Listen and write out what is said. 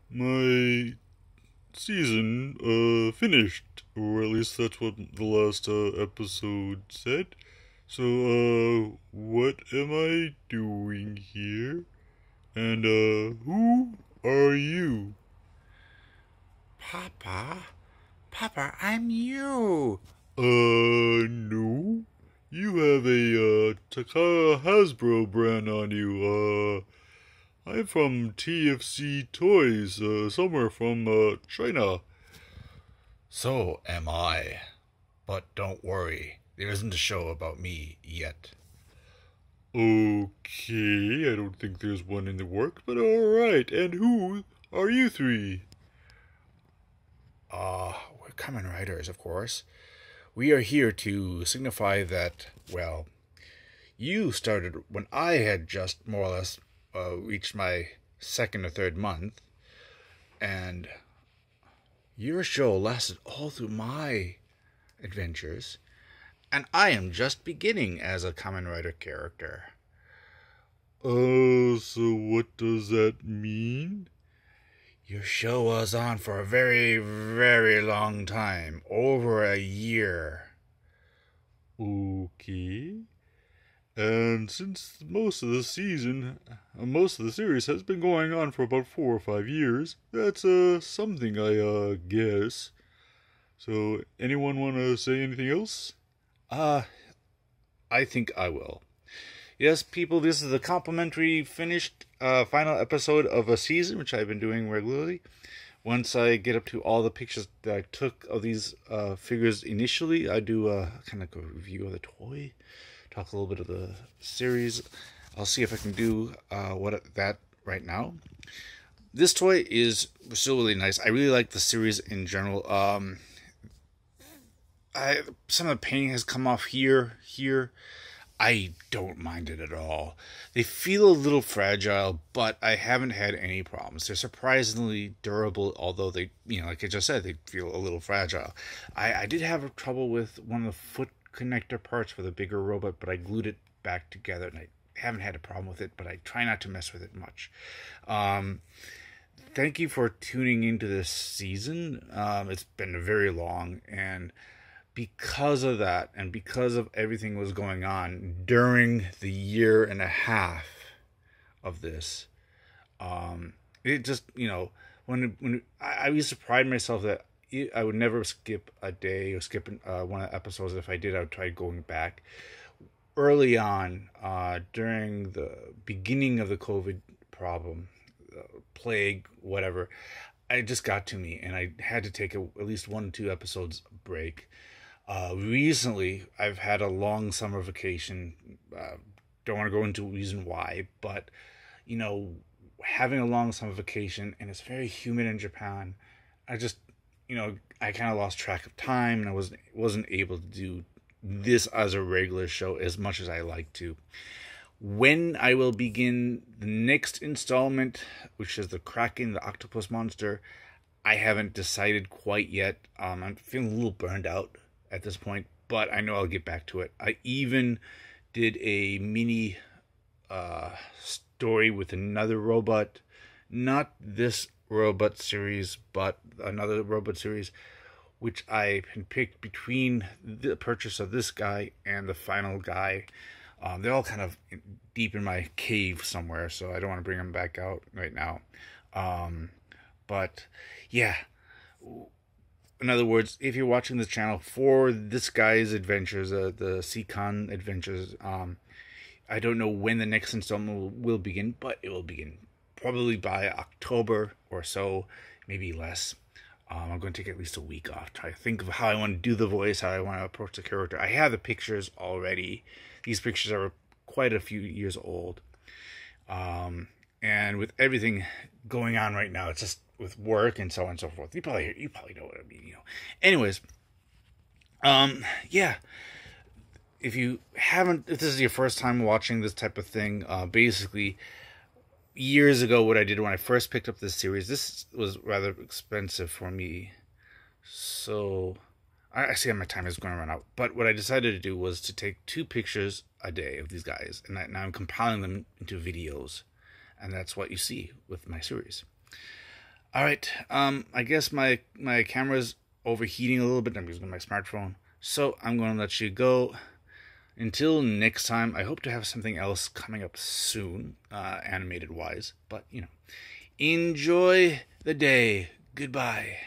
my season finished, or at least that's what the last episode said. So what am I doing here? And who are you? Papa? Papa, I'm you. No. You have a Takara Hasbro brand on you. I'm from TFC Toys, somewhere from China. So am I. But don't worry, there isn't a show about me yet. Okay, I don't think there's one in the works, but alright. And who are you three? We're Kamen Riders, of course. We are here to signify that, well, you started when I had just more or less reached my second or third month, and your show lasted all through my adventures, and I am just beginning as a Kamen Rider character. So what does that mean? Your show was on for a very, very long time, over a year. Okay. And since most of the series has been going on for about 4 or 5 years, that's something I guess. So anyone want to say anything else? I think I will. Yes, people, this is the complimentary finished final episode of a season, which I've been doing regularly. Once I get up to all the pictures that I took of these figures initially, I do kind of a review of the toy, talk a little bit of the series. I'll see if I can do that right now. This toy is still really nice. I really like the series in general. Some of the painting has come off here. I don't mind it at all. They feel a little fragile, but I haven't had any problems. They're surprisingly durable, although they, like I just said, they feel a little fragile. I did have trouble with one of the foot connector parts for the bigger robot, but I glued it back together, and I haven't had a problem with it, but I try not to mess with it much. Thank you for tuning into this season. It's been very long, and because of that, and because of everything that was going on during the year and a half of this, it just, when I used to pride myself that I would never skip a day or skip one of the episodes. If I did, I would try going back. Early on, during the beginning of the COVID problem, plague, whatever, it just got to me, and I had to take at least 1 or 2 episodes break. Recently, I've had a long summer vacation. Don't want to go into a reason why, but, having a long summer vacation, and it's very humid in Japan, I just, I kind of lost track of time, and I wasn't able to do this as a regular show as much as I like to. When I will begin the next installment, which is the Kraken, the octopus monster, I haven't decided quite yet. I'm feeling a little burned out at this point, but I know I'll get back to it. I even did a mini story with another robot, not this robot series, but another robot series, which I picked between the purchase of this guy and the final guy. They're all kind of deep in my cave somewhere, so I don't want to bring them back out right now. But yeah, in other words, if you're watching this channel for this guy's adventures, the Seacon adventures, I don't know when the next installment will begin, but it will begin probably by October or so, maybe less. I'm going to take at least a week off, try to think of how I want to do the voice, how I want to approach the character. I have the pictures already. These pictures are quite a few years old. And with everything going on right now, it's just with work and so on and so forth. You probably know what I mean, Anyways, yeah. If this is your first time watching this type of thing, basically, years ago, what I did when I first picked up this series, this was rather expensive for me. So, I see my time is going to run out. But what I decided to do was to take 2 pictures a day of these guys. And now I'm compiling them into videos. And that's what you see with my series. All right. I guess my camera's overheating a little bit. I'm using my smartphone, so I'm going to let you go. Until next time, I hope to have something else coming up soon, animated wise. But enjoy the day. Goodbye.